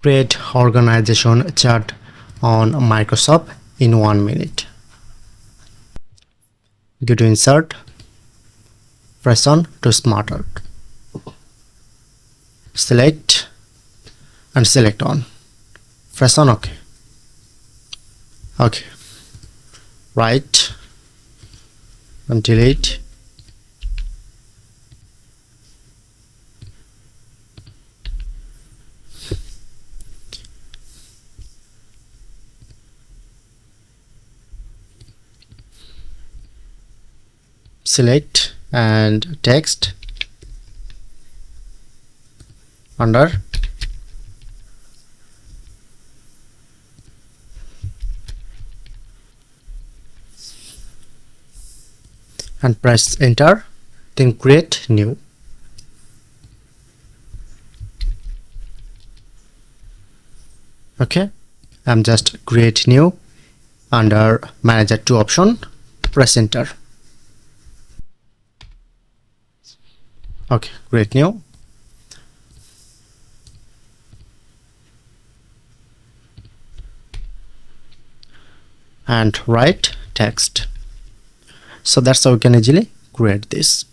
Create organization chart on Microsoft in 1 minute. Go to Insert, press on to Smart Arc. Select and select on. Press on OK. OK. Right and delete. Select and text under and press enter, then create new. Okay, I'm just create new under manager 2 option, press enter. Okay, create new. And write text. So that's how we can easily create this.